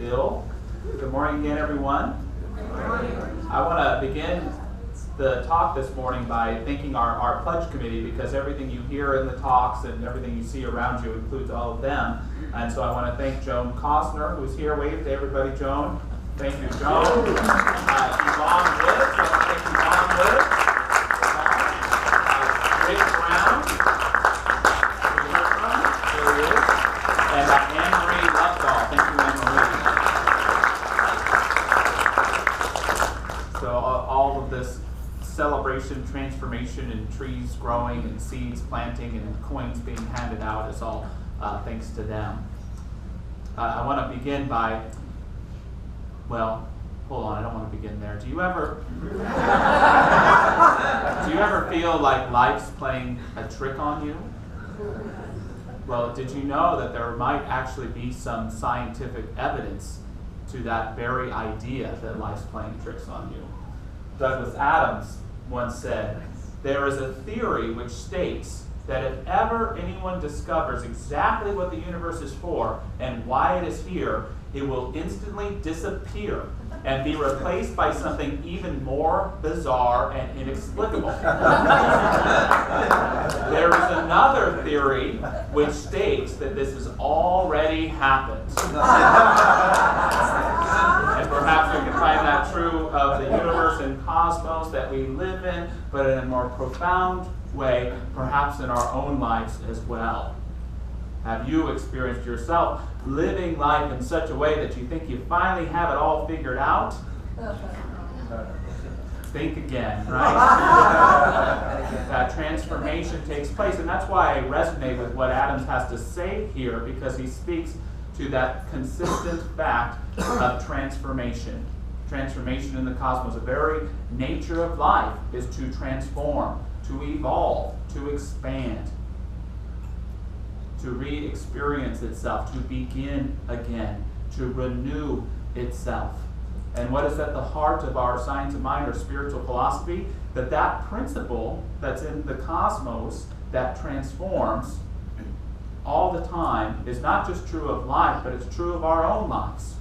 Bill. Good morning again, everyone. Good morning. I want to begin the talk this morning by thanking our pledge committee, because everything you hear in the talks and everything you see around you includes all of them. And so I want to thank Joan Costner, who's here. Wave to everybody, Joan. Thank you, Joan. Yvonne Woods. I want to thank Yvonne Woods. Rick Brown. There he is. And Anne-Marie Lovedahl. Thank you, Anne-Marie. So all of this celebration, transformation, and trees growing, and seeds planting, and coins being handed out is all thanks to them. I want to begin by, well, hold on, I don't want to begin there. Do you ever feel like life's playing a trick on you? Well, did you know that there might actually be some scientific evidence to that very idea that life's playing tricks on you? Douglas Adams once said, "There is a theory which states that if ever anyone discovers exactly what the universe is for and why it is here, it will instantly disappear and be replaced by something even more bizarre and inexplicable." There is another theory which states that this has already happened. And perhaps we can find that true of the universe and cosmos that we live in, but in a more profound way, perhaps in our own lives as well. Have you experienced yourself living life in such a way that you think you finally have it all figured out? Think again, right? That transformation takes place, and that's why I resonate with what Adams has to say here, because he speaks to that consistent fact of transformation. Transformation in the cosmos, the very nature of life is to transform, to evolve, to expand, to re-experience itself, to begin again, to renew itself. And what is at the heart of our science of mind or spiritual philosophy? That principle that's in the cosmos that transforms all the time is not just true of life, but it's true of our own lives.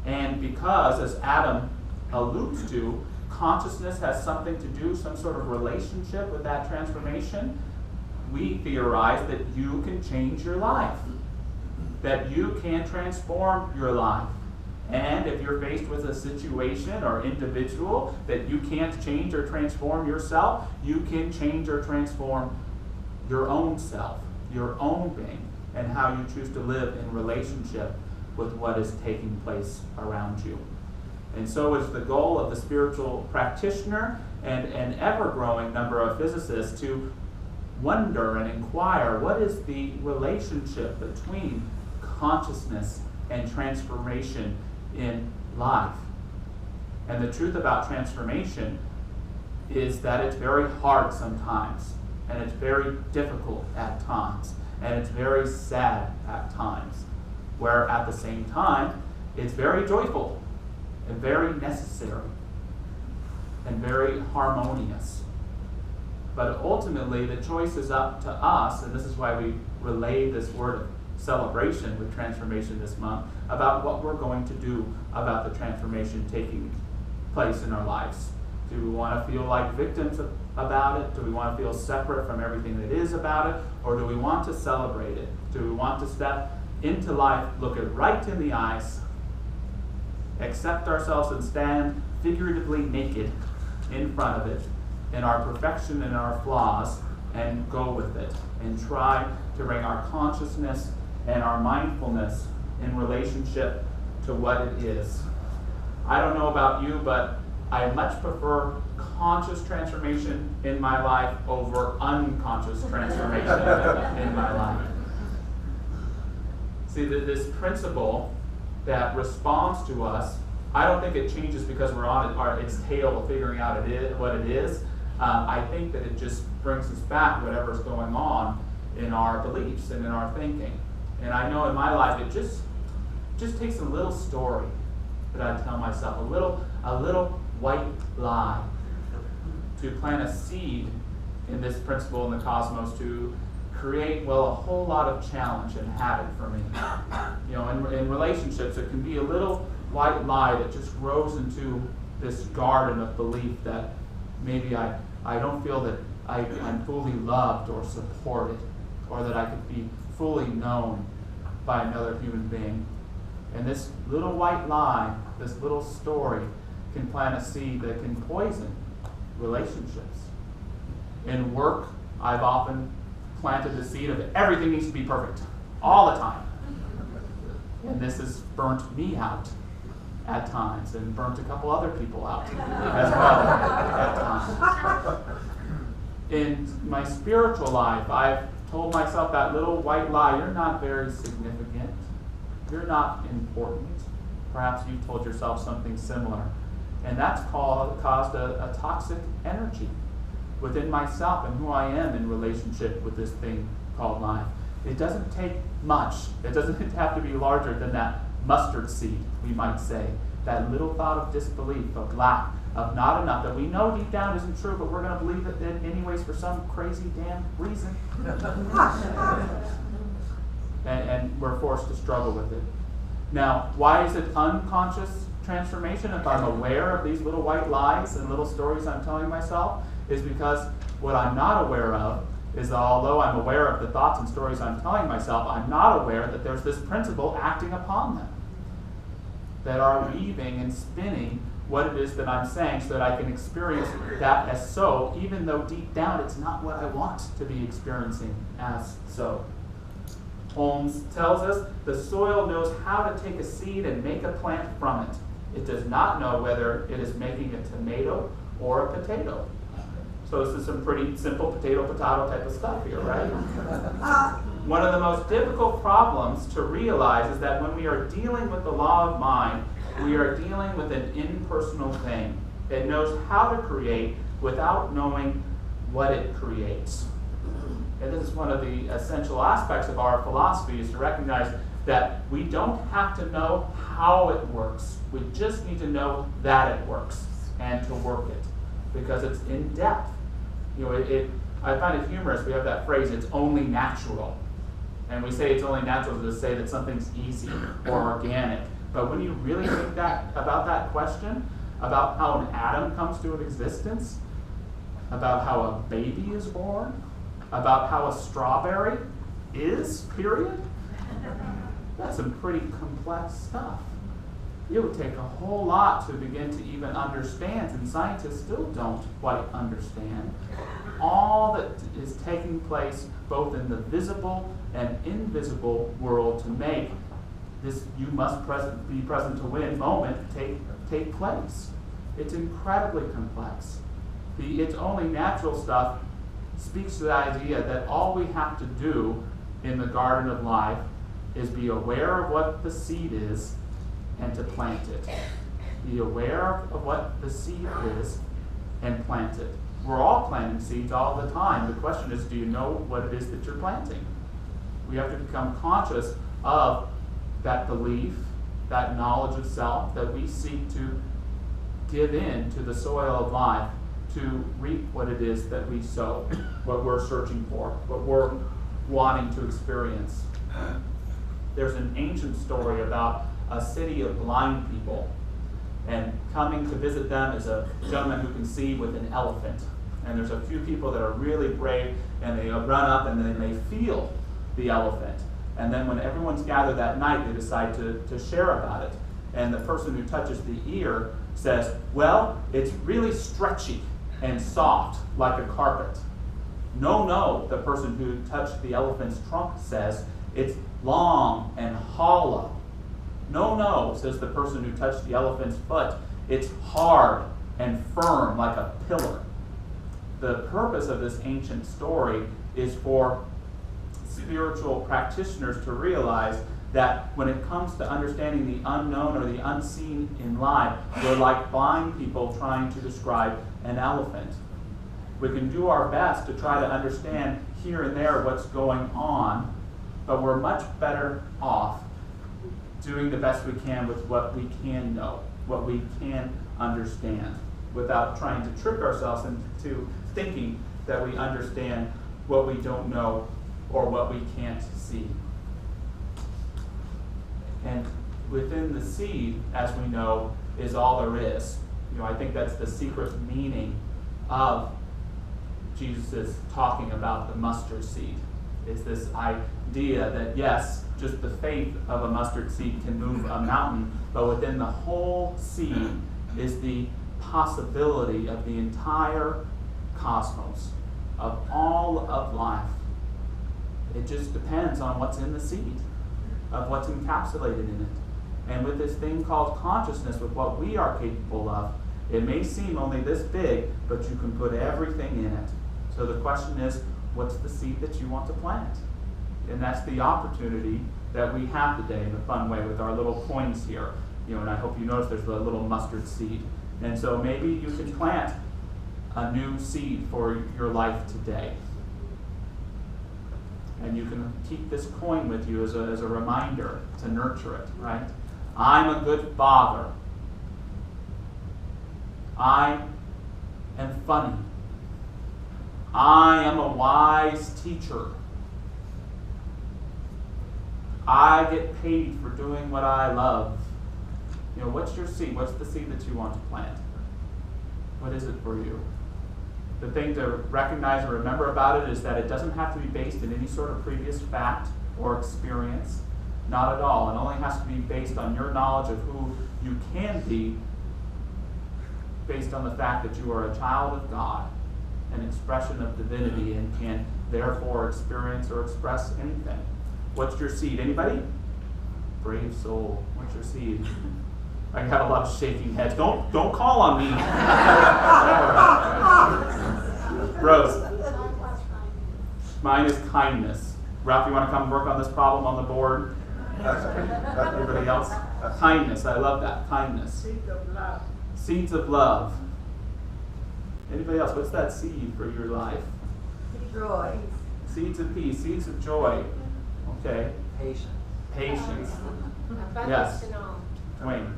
And because, as Adam alludes to, consciousness has something to do, some sort of relationship with that transformation, we theorize that you can change your life, that you can transform your life. And if you're faced with a situation or individual that you can't change or transform yourself, you can change or transform your own self, your own being, and how you choose to live in relationship with what is taking place around you. And so it's the goal of the spiritual practitioner and an ever-growing number of physicists to wonder and inquire, what is the relationship between consciousness and transformation in life? And the truth about transformation is that it's very hard sometimes, and it's very difficult at times, and it's very sad at times, where at the same time it's very joyful and very necessary and very harmonious. But ultimately the choice is up to us, and this is why we relay this word of celebration with transformation this month, about what we're going to do about the transformation taking place in our lives. Do we want to feel like victims about it? Do we want to feel separate from everything that is about it? Or do we want to celebrate it? Do we want to step into life, look it right in the eyes, accept ourselves, and stand figuratively naked in front of it, in our perfection and our flaws, and go with it, and try to bring our consciousness and our mindfulness in relationship to what it is? I don't know about you, but I much prefer conscious transformation in my life over unconscious transformation in my life. See, this principle that responds to us, I don't think it changes because we're on its tail figuring out what it is. I think that it just brings us back whatever's going on in our beliefs and in our thinking. And I know in my life it just takes a little story that I tell myself, a little white lie, to plant a seed in this principle in the cosmos to create, well, a whole lot of challenge and havoc for me. You know, in relationships, it can be a little white lie that just grows into this garden of belief that maybe I don't feel that I'm fully loved or supported, or that I could be fully known by another human being. And this little white lie, this little story, can plant a seed that can poison relationships. In work, I've often planted the seed of everything needs to be perfect all the time. And this has burnt me out at times, and burnt a couple other people out as well at times. In my spiritual life, I've told myself that little white lie: you're not very significant. You're not important. Perhaps you've told yourself something similar. And that's caused a toxic energy within myself and who I am in relationship with this thing called life. It doesn't take much. It doesn't have to be larger than that mustard seed, we might say. That little thought of disbelief, of lack, of not enough, that we know deep down isn't true, but we're going to believe it anyways for some crazy damn reason. and we're forced to struggle with it. Now, why is it unconscious transformation if I'm aware of these little white lies and little stories I'm telling myself? Is because what I'm not aware of is that although I'm aware of the thoughts and stories I'm telling myself, I'm not aware that there's this principle acting upon them, that are weaving and spinning what it is that I'm saying, so that I can experience that as so, even though deep down it's not what I want to be experiencing as so. Holmes tells us the soil knows how to take a seed and make a plant from it. It does not know whether it is making a tomato or a potato. So this is some pretty simple potato type of stuff here, right? One of the most difficult problems to realize is that when we are dealing with the law of mind, we are dealing with an impersonal thing. It knows how to create without knowing what it creates. And this is one of the essential aspects of our philosophy, is to recognize that we don't have to know how it works. We just need to know that it works and to work it, because it's in depth. You know, I find it humorous. We have that phrase, it's only natural. And we say it's only natural to say that something's easy or organic. But when you really think about that question, about how an atom comes to an existence, about how a baby is born, about how a strawberry is, period, that's some pretty complex stuff. It would take a whole lot to begin to even understand, and scientists still don't quite understand all that is taking place both in the visible and invisible world to make this "you must be present to win" moment take place. It's incredibly complex. The "it's only natural" stuff speaks to the idea that all we have to do in the garden of life is be aware of what the seed is and to plant it. Be aware of what the seed is and plant it. We're all planting seeds all the time. The question is, do you know what it is that you're planting? We have to become conscious of that belief, that knowledge of self that we seek to give in to the soil of life to reap what it is that we sow, what we're searching for, what we're wanting to experience. There's an ancient story about a city of blind people, and coming to visit them is a gentleman who can see with an elephant. And there's a few people that are really brave, and they run up and then they feel the elephant. And then when everyone's gathered that night, they decide to share about it. And the person who touches the ear says, "Well, it's really stretchy and soft like a carpet." No, the person who touched the elephant's trunk says, "It's long and hollow." No, says the person who touched the elephant's foot, "It's hard and firm like a pillar." The purpose of this ancient story is for spiritual practitioners to realize that when it comes to understanding the unknown or the unseen in life, we're like blind people trying to describe an elephant. We can do our best to try to understand here and there what's going on, but we're much better off doing the best we can with what we can know, what we can understand, without trying to trick ourselves into thinking that we understand what we don't know or what we can't see. within the seed, as we know, is all there is. I think that's the secret meaning of Jesus talking about the mustard seed. It's this idea that, yes, just the faith of a mustard seed can move a mountain, but within the whole seed is the possibility of the entire cosmos, of all of life. It just depends on what's in the seed, of what's encapsulated in it. And with this thing called consciousness, with what we are capable of, it may seem only this big, but you can put everything in it. So the question is, what's the seed that you want to plant? And that's the opportunity that we have today in a fun way with our little coins here. And I hope you notice there's a little mustard seed. And so maybe you can plant a new seed for your life today. And you can keep this coin with you as a reminder to nurture it, right? I'm a good father. I am funny. I am a wise teacher. I get paid for doing what I love. What's your seed? What's the seed that you want to plant? What is it for you? The thing to recognize and remember about it is that it doesn't have to be based in any sort of previous fact or experience. Not at all. It only has to be based on your knowledge of who you can be, based on the fact that you are a child of God, an expression of divinity, and can therefore experience or express anything. What's your seed? Anybody? Brave soul. What's your seed? I have a lot of shaking heads. Don't call on me. Rose. Mine is kindness. Ralph, you want to come work on this problem on the board? Everybody else? Kindness. I love that. Kindness. Seeds of love. Seeds of love. Anybody else? What's that seed for your life? Joy. Seeds of peace. Seeds of joy. Okay. Patience. Patience. Yes. Wayne.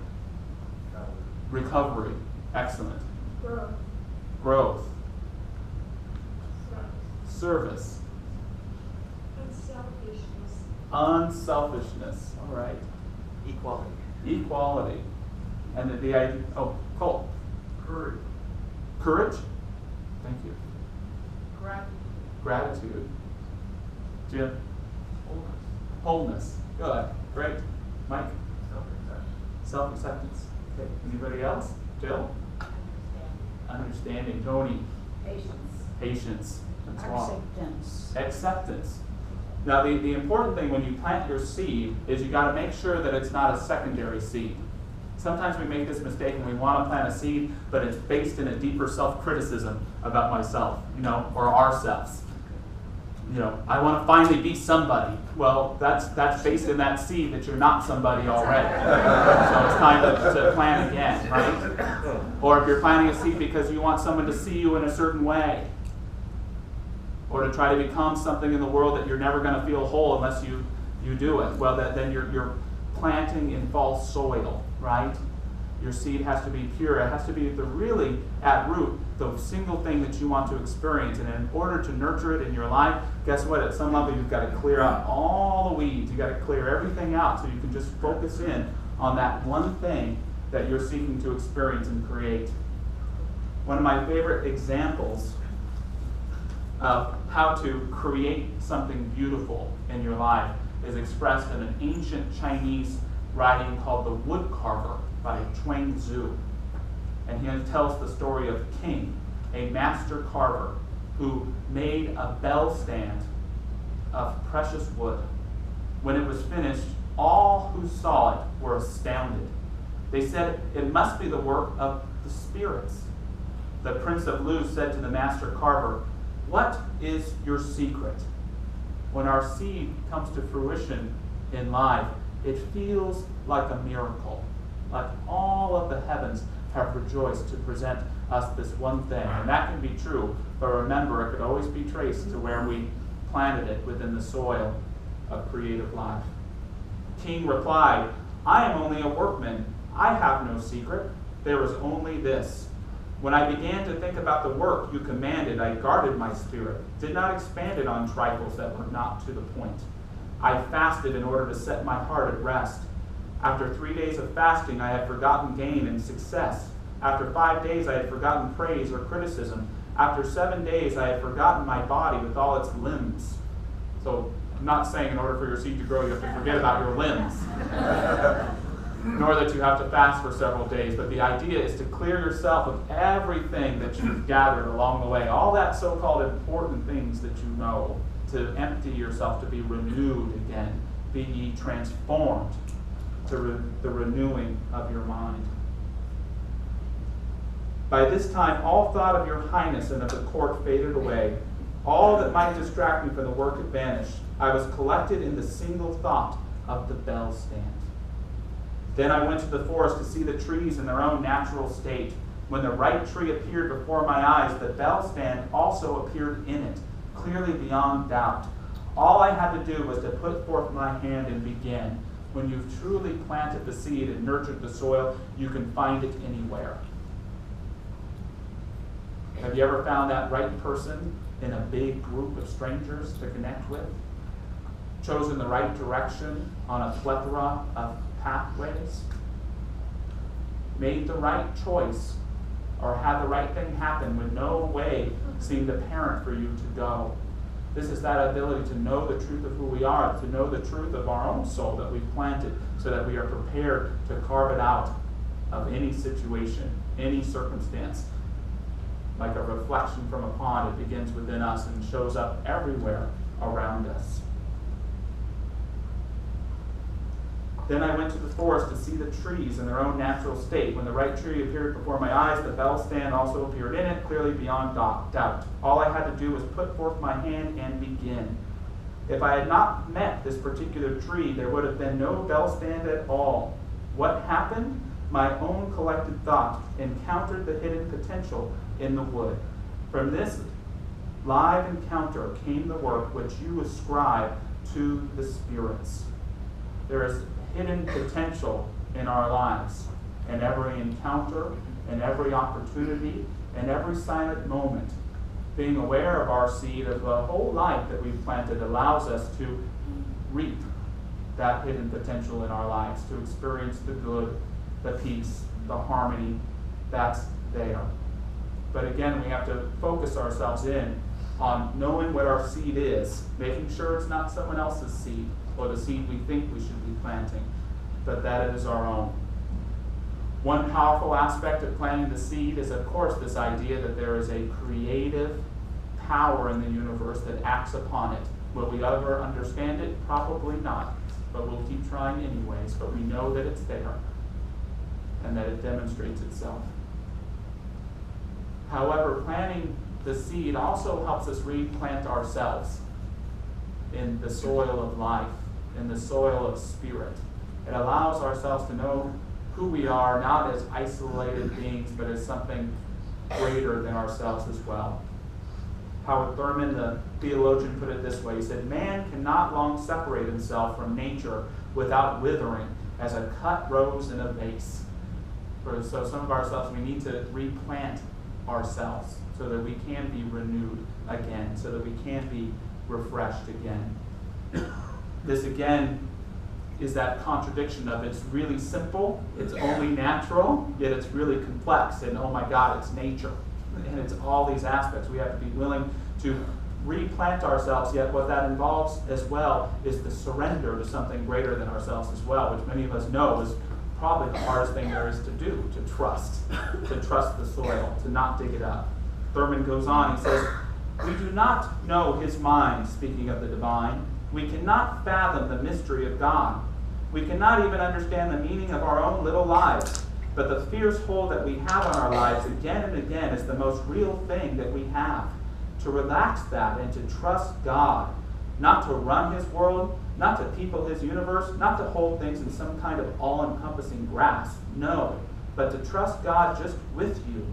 Recovery. Excellent. Growth. Growth. Service. Unselfishness. All right. Equality. Equality. And the idea. Oh, Cole. Courage. Courage. Thank you. Gratitude. Gratitude. Jim. Wholeness. Good. Great. Mike. Self-acceptance. Self-acceptance. Okay. Anybody else? Jill. Understanding. Tony. Patience. Patience. That's wrong. Acceptance. Acceptance. Now, the important thing when you plant your seed is you got to make sure that it's not a secondary seed. Sometimes we make this mistake and we want to plant a seed, but it's based in a deeper self-criticism about myself, or ourselves. I want to finally be somebody. Well, that's based in that seed that you're not somebody already. So it's time to plant again, right? Or if you're planting a seed because you want someone to see you in a certain way, or to try to become something in the world that you're never going to feel whole unless you do it. Well, then you're planting in false soil, right? Your seed has to be pure. It has to be really at root the single thing that you want to experience. And in order to nurture it in your life, guess what? At some level, you've got to clear out all the weeds. You've got to clear everything out so you can just focus in on that one thing that you're seeking to experience and create. One of my favorite examples of how to create something beautiful in your life is expressed in an ancient Chinese writing called The Wood Carver by Chuang Tzu. And he tells the story of King, a master carver, who made a bell stand of precious wood. When it was finished, all who saw it were astounded. They said it must be the work of the spirits. The Prince of Lu said to the master carver, "What is your secret?" When our seed comes to fruition in life, it feels like a miracle, like all of the heavens have rejoiced to present us this one thing. And that can be true, but remember, it could always be traced to where we planted it within the soil of creative life. King replied, "I am only a workman. I have no secret. There is only this. When I began to think about the work you commanded, I guarded my spirit, did not expand it on trifles that were not to the point. I fasted in order to set my heart at rest. After 3 days of fasting, I had forgotten gain and success. After 5 days, I had forgotten praise or criticism. After 7 days, I had forgotten my body with all its limbs. So I'm not saying in order for your seed to grow, you have to forget about your limbs, nor that you have to fast for several days. But the idea is to clear yourself of everything that you've gathered along the way, all that so-called important things that you know, to empty yourself, to be renewed again. Be ye transformed to the renewing of your mind. By this time, all thought of your highness and of the court faded away. All that might distract me from the work had vanished. I was collected in the single thought of the bell stand. Then I went to the forest to see the trees in their own natural state. When the right tree appeared before my eyes, the bell stand also appeared in it, clearly beyond doubt. All I had to do was to put forth my hand and begin. When you've truly planted the seed and nurtured the soil, you can find it anywhere. Have you ever found that right person in a big group of strangers to connect with? Chosen the right direction on a plethora of pathways? Made the right choice, or had the right thing happen when no way seemed apparent for you to go? This is that ability to know the truth of who we are, to know the truth of our own soul that we've planted, so that we are prepared to carve it out of any situation, any circumstance. Like a reflection from a pond, it begins within us and shows up everywhere around us. Then I went to the forest to see the trees in their own natural state. When the right tree appeared before my eyes, the bell stand also appeared in it, clearly beyond doubt. All I had to do was put forth my hand and begin. If I had not met this particular tree, there would have been no bell stand at all. What happened? My own collected thought encountered the hidden potential in the wood. From this live encounter came the work which you ascribe to the spirits. There is hidden potential in our lives, in every encounter, in every opportunity, in every silent moment. Being aware of our seed, of the whole life that we've planted, allows us to reap that hidden potential in our lives, to experience the good, the peace, the harmony that's there. But again, we have to focus ourselves in on knowing what our seed is, making sure it's not someone else's seed or the seed we think we should be planting, but that it is our own. One powerful aspect of planting the seed is, of course, this idea that there is a creative power in the universe that acts upon it. Will we ever understand it? Probably not, but we'll keep trying anyways. But we know that it's there and that it demonstrates itself. However, planting the seed also helps us replant ourselves in the soil of life, in the soil of spirit. It allows ourselves to know who we are, not as isolated beings, but as something greater than ourselves as well. Howard Thurman, the theologian, put it this way. He said, "Man cannot long separate himself from nature without withering as a cut rose in a vase." So some of ourselves, we need to replant ourselves so that we can be renewed again, so that we can be refreshed again. This again is that contradiction of it's really simple, it's only natural, yet it's really complex, and oh my God, it's nature. And it's all these aspects. We have to be willing to replant ourselves, yet what that involves as well is the surrender to something greater than ourselves as well, which many of us know is probably the hardest thing there is to do, to trust the soil, to not dig it up. Thurman goes on, he says, "We do not know his mind," speaking of the divine. "We cannot fathom the mystery of God. We cannot even understand the meaning of our own little lives. But the fierce hold that we have on our lives again and again is the most real thing that we have. To relax that and to trust God, not to run his world, not to people his universe, not to hold things in some kind of all-encompassing grasp. No, but to trust God just with you,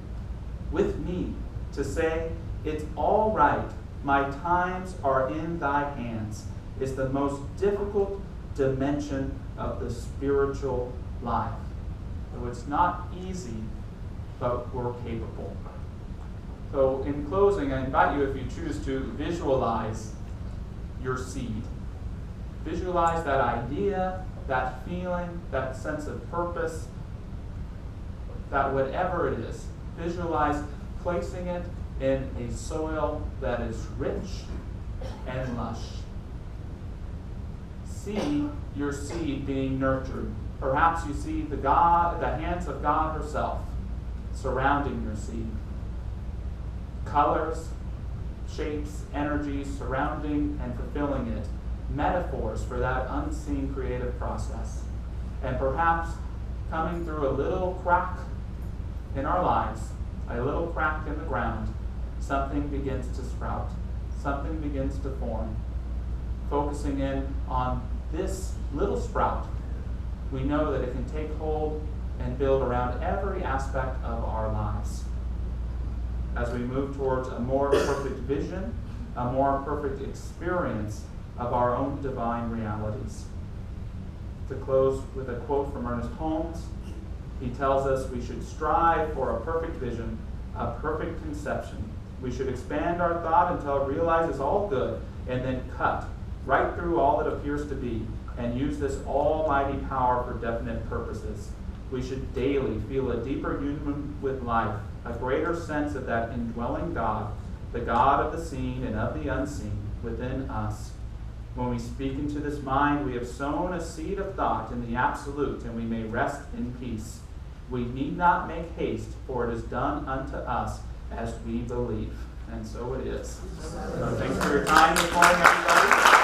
with me, to say, it's all right, my times are in thy hands, is the most difficult dimension of the spiritual life. So it's not easy, but we're capable." So in closing, I invite you, if you choose to, visualize your seed. Visualize that idea that feeling, that sense of purpose, that whatever it is, visualize placing it in a soil that is rich and lush. See your seed being nurtured. Perhaps you see the hands of God herself surrounding your seed. Colors, shapes, energies surrounding and fulfilling it. Metaphors for that unseen creative process. And perhaps coming through a little crack in our lives, a little crack in the ground, something begins to sprout. Something begins to form. Focusing in on this little sprout, we know that it can take hold and build around every aspect of our lives. As we move towards a more perfect vision, a more perfect experience of our own divine realities. To close with a quote from Ernest Holmes, he tells us we should strive for a perfect vision, a perfect conception. We should expand our thought until it realizes all good, and then cut right through all that appears to be, and use this almighty power for definite purposes. We should daily feel a deeper union with life, a greater sense of that indwelling God, the God of the seen and of the unseen, within us. When we speak into this mind, we have sown a seed of thought in the absolute, and we may rest in peace. We need not make haste, for it is done unto us as we believe. And so it is. So thanks for your time this morning, everybody.